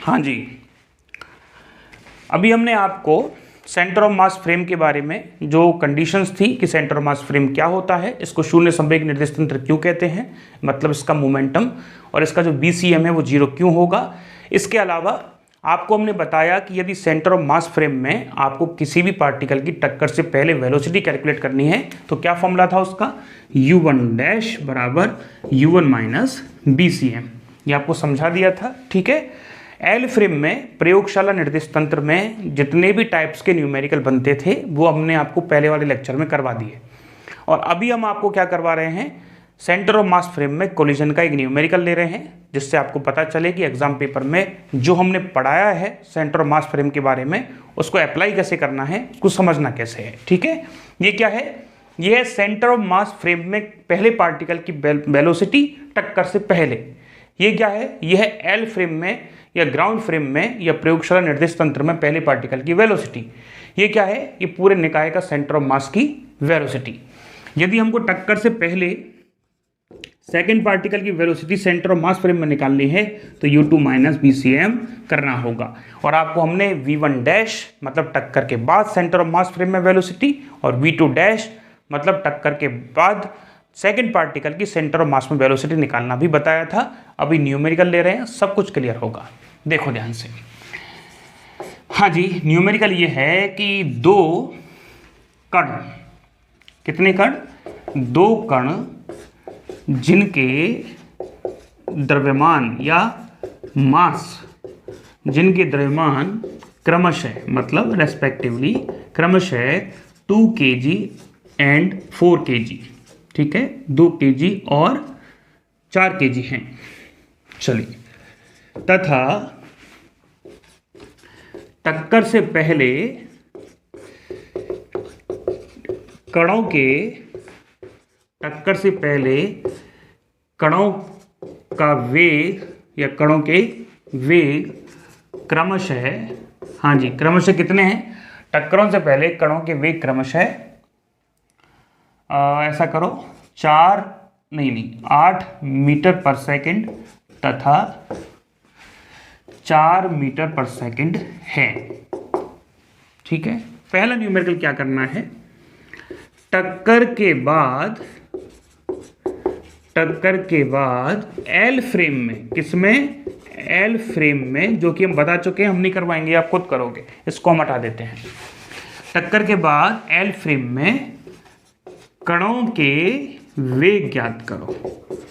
हाँ जी, अभी हमने आपको सेंटर ऑफ मास फ्रेम के बारे में जो कंडीशंस थी कि सेंटर ऑफ मास फ्रेम क्या होता है, इसको शून्य संवेग निर्देश तंत्र क्यों कहते हैं, मतलब इसका मोमेंटम, और इसका जो BCM है वो 0 क्यों होगा। इसके अलावा आपको हमने बताया कि यदि सेंटर ऑफ मास फ्रेम में आपको किसी भी पार्टिकल की टक्कर से पहले वेलोसिटी कैलकुलेट करनी है तो क्या फॉर्मूला था उसका, u1 डैश बराबर u1 माइनस BCM, ये आपको समझा दिया था। ठीक है, एल फ्रेम में प्रयोगशाला निर्देश तंत्र में जितने भी टाइप्स के न्यूमेरिकल बनते थे वो हमने आपको पहले वाले लेक्चर में करवा दिए, और अभी हम आपको क्या करवा रहे हैं, सेंटर ऑफ मास फ्रेम में कोलिजन का एक न्यूमेरिकल ले रहे हैं, जिससे आपको पता चले कि एग्जाम पेपर में जो हमने पढ़ाया है सेंटर ऑफ मास फ्रेम के बारे में उसको अप्लाई कैसे करना है, कुछ समझना कैसे है। ठीक है, ये क्या है, ये है सेंटर ऑफ मास फ्रेम में पहले पार्टिकल की वेलोसिटी टक्कर से पहले। ये क्या है, ये है एल फ्रेम में या ग्राउंड फ्रेम में या प्रयोगशाला निर्देश तंत्र में पहले पार्टिकल की वेलोसिटी। ये क्या है, ये पूरे निकाय का सेंटर ऑफ मास की वेलोसिटी। यदि हमको टक्कर से पहले सेकेंड पार्टिकल की velocity centre of mass frame में निकालनी है तो u2 माइनस BCM करना होगा, और आपको हमने v1 डैश मतलब टक्कर के बाद सेंटर ऑफ मास फ्रेम में वेलोसिटी और v2 डैश मतलब टक्कर के बाद सेकेंड पार्टिकल की सेंटर ऑफ मास में वेलोसिटी निकालना भी बताया था। अभी न्यूमेरिकल ले रहे हैं, सब कुछ क्लियर होगा, देखो ध्यान से। हाँ जी, न्यूमेरिकल ये है कि दो कण, कितने कण, दो कण जिनके द्रव्यमान या मास, जिनके द्रव्यमान क्रमशः मतलब रेस्पेक्टिवली क्रमशः 2 kg एंड 4 kg, ठीक है, 2 kg और 4 kg हैं। चलिए, तथा टक्कर से पहले कणों के, टक्कर से पहले कणों का वेग या कणों के वेग क्रमशः, हाँ जी, क्रमशः कितने हैं, टक्करों से पहले कणों के वेग क्रमशः ऐसा करो 8 मीटर पर सेकंड तथा 4 मीटर पर सेकंड है। ठीक है, पहला न्यूमेरिकल क्या करना है, टक्कर के बाद एल फ्रेम में, किसमें, एल फ्रेम में, जो कि हम बता चुके हैं, हम नहीं करवाएंगे, आप खुद करोगे, इसको हम हटा देते हैं। टक्कर के बाद एल फ्रेम में कणों के वेग ज्ञात करो,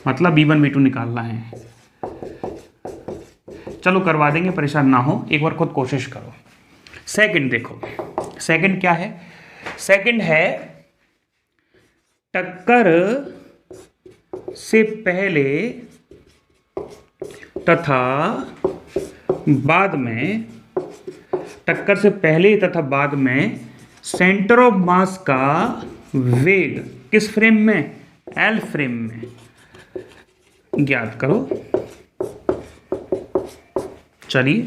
मतलब v1 v2 निकालना है। चलो करवा देंगे, परेशान ना हो, एक बार खुद कोशिश करो। सेकंड देखो, सेकंड क्या है, सेकंड है टक्कर से पहले तथा बाद में, टक्कर से पहले तथा बाद में सेंटर ऑफ मास का वेग किस फ्रेम में, एल फ्रेम में ज्ञात करो। चलिए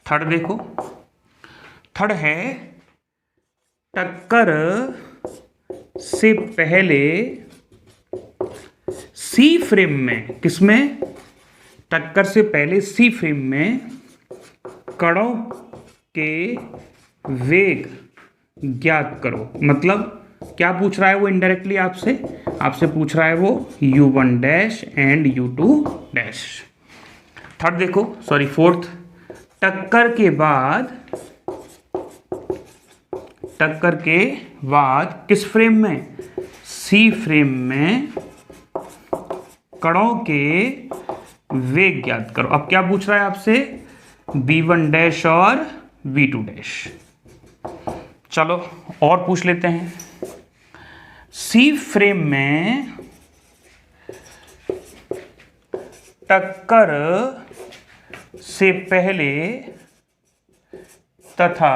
थर्ड देखो, थर्ड है टक्कर से पहले सी फ्रेम में, किसमें, टक्कर से पहले सी फ्रेम में कणों के वेग ज्ञात करो। मतलब क्या पूछ रहा है वो, इनडायरेक्टली आपसे पूछ रहा है वो u1 dash and u2 dash. Third देखो, सॉरी फोर्थ, टक्कर के बाद किस फ्रेम में, सी फ्रेम में कणों के वेग ज्ञात करो। अब क्या पूछ रहा है आपसे, v1 डैश और v2 डैश। चलो और पूछ लेते हैं, सी फ्रेम में टक्कर से पहले तथा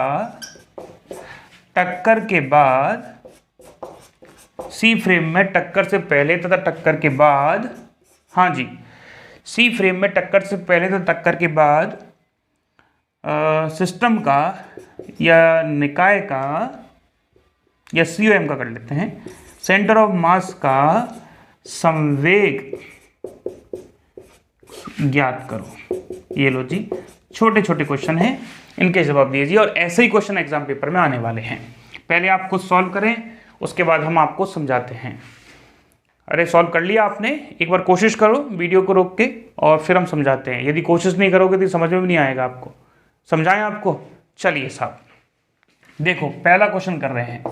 टक्कर के बाद, सी फ्रेम में टक्कर से पहले तथा टक्कर के बाद, हाँ जी, सी फ्रेम में टक्कर से पहले तथा टक्कर के बाद सिस्टम का या निकाय का या COM का कर लेते हैं, सेंटर ऑफ मास का संवेग ज्ञात करो। ये लो जी, छोटे छोटे क्वेश्चन हैं, इनके जवाब दीजिए और ऐसे ही क्वेश्चन एग्जाम पेपर में आने वाले हैं। पहले आप खुद सॉल्व करें, उसके बाद हम आपको समझाते हैं। अरे सॉल्व कर लिया आपने? एक बार कोशिश करो वीडियो को रोक के और फिर हम समझाते हैं। यदि कोशिश नहीं करोगे तो समझ में भी नहीं आएगा आपको। समझाएं आपको? चलिए साहब देखो, पहला क्वेश्चन कर रहे हैं।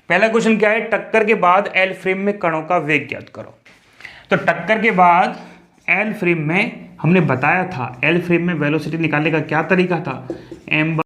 पहला क्वेश्चन क्या है? टक्कर के बाद एल फ्रेम में कणों का वेग ज्ञात करो। तो टक्कर के बाद एल फ्रेम में हमने बताया था, एल फ्रेम में वेलोसिटी निकालने का क्या तरीका था? m